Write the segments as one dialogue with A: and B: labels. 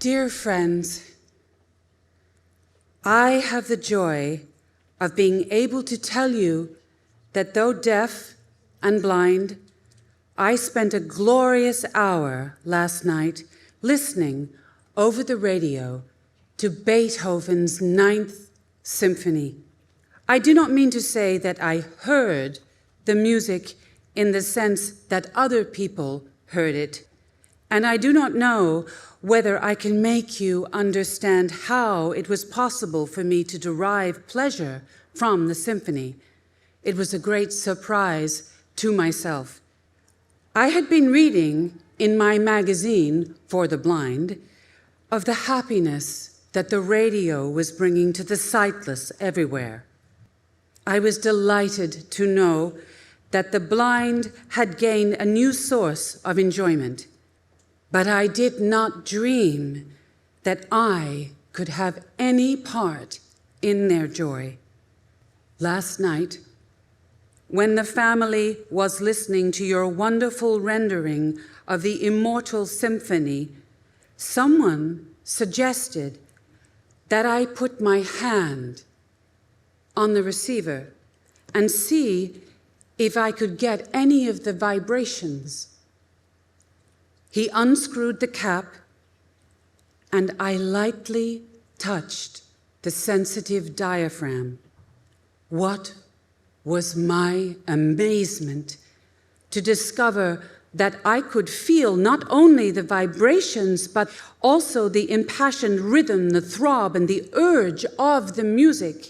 A: Dear friends, I have the joy of being able to tell you that though deaf and blind, I spent a glorious hour last night listening over the radio to Beethoven's Ninth Symphony. I do not mean to say that I heard the music in the sense that other people heard it, and I do not know whether I can make you understand how it was possible for me to derive pleasure from the symphony. It was a great surprise to myself. I had been reading in my magazine for the blind of the happiness that the radio was bringing to the sightless everywhere. I was delighted to know that the blind had gained a new source of enjoyment, but I did not dream that I could have any part in their joy. Last night, when the family was listening to your wonderful rendering of the Immortal Symphony, someone suggested that I put my hand on the receiver and see if I could get any of the vibrations. He unscrewed the cap, and I lightly touched the sensitive diaphragm. What was my amazement to discover that I could feel not only the vibrations, but also the impassioned rhythm, the throb, and the urge of the music.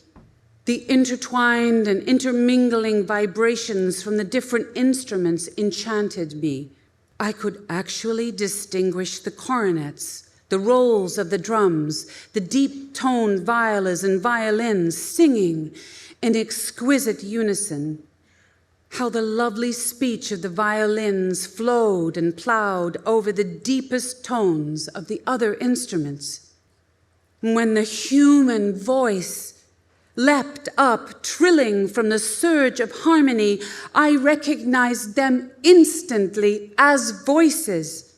A: The intertwined and intermingling vibrations from the different instruments enchanted me. I could actually distinguish the cornets, the rolls of the drums, the deep-toned violas and violins singing in exquisite unison. How the lovely speech of the violins flowed and plowed over the deepest tones of the other instruments. When the human voice leapt up, trilling from the surge of harmony, I recognized them instantly as voices.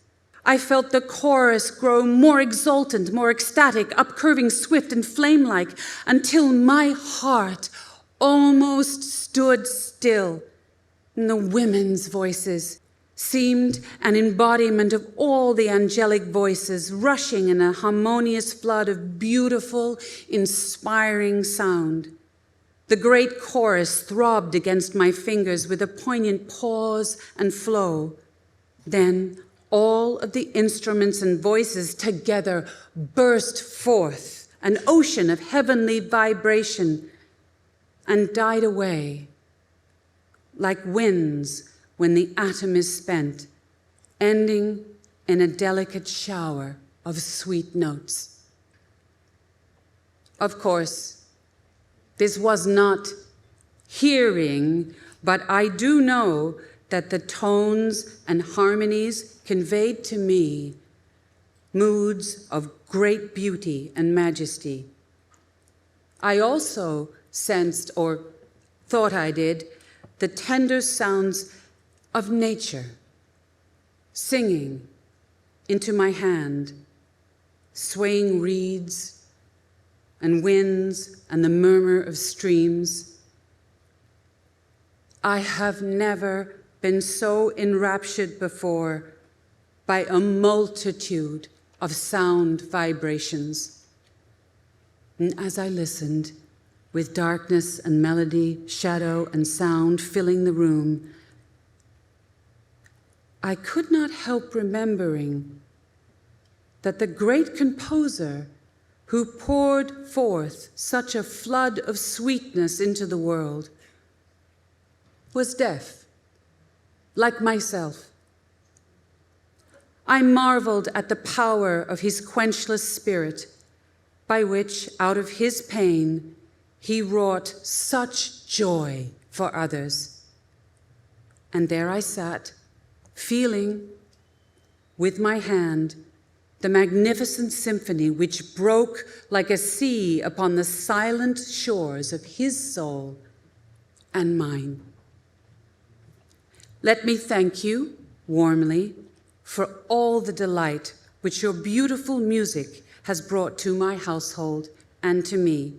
A: I felt the chorus grow more exultant, more ecstatic, upcurving, swift and flame-like, until my heart almost stood still. And the women's voices seemed an embodiment of all the angelic voices, rushing in a harmonious flood of beautiful, inspiring sound. The great chorus throbbed against my fingers with a poignant pause and flow. Then all of the instruments and voices together burst forth, an ocean of heavenly vibration, and died away like winds when the atom is spent, ending in a delicate shower of sweet notes. Of course, this was not hearing, but I do know that the tones and harmonies conveyed to me moods of great beauty and majesty. I also sensed, or thought I did, the tender sounds of nature, singing into my hand, swaying reeds and winds and the murmur of streams. I have never been so enraptured before by a multitude of sound vibrations. And as I listened, with darkness and melody, shadow and sound filling the room, I could not help remembering that the great composer who poured forth such a flood of sweetness into the world was deaf, like myself. I marveled at the power of his quenchless spirit, by which, out of his pain, he wrought such joy for others. And there I sat, feeling with my hand the magnificent symphony which broke like a sea upon the silent shores of his soul and mine. Let me thank you warmly for all the delight which your beautiful music has brought to my household and to me.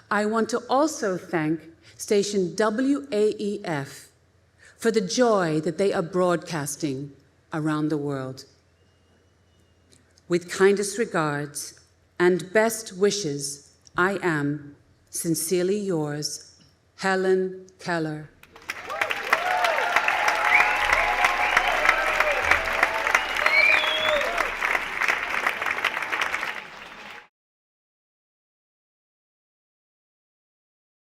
A: I want to also thank station WAEF for the joy that they are broadcasting around the world. With kindest regards and best wishes, I am sincerely yours, Helen Keller.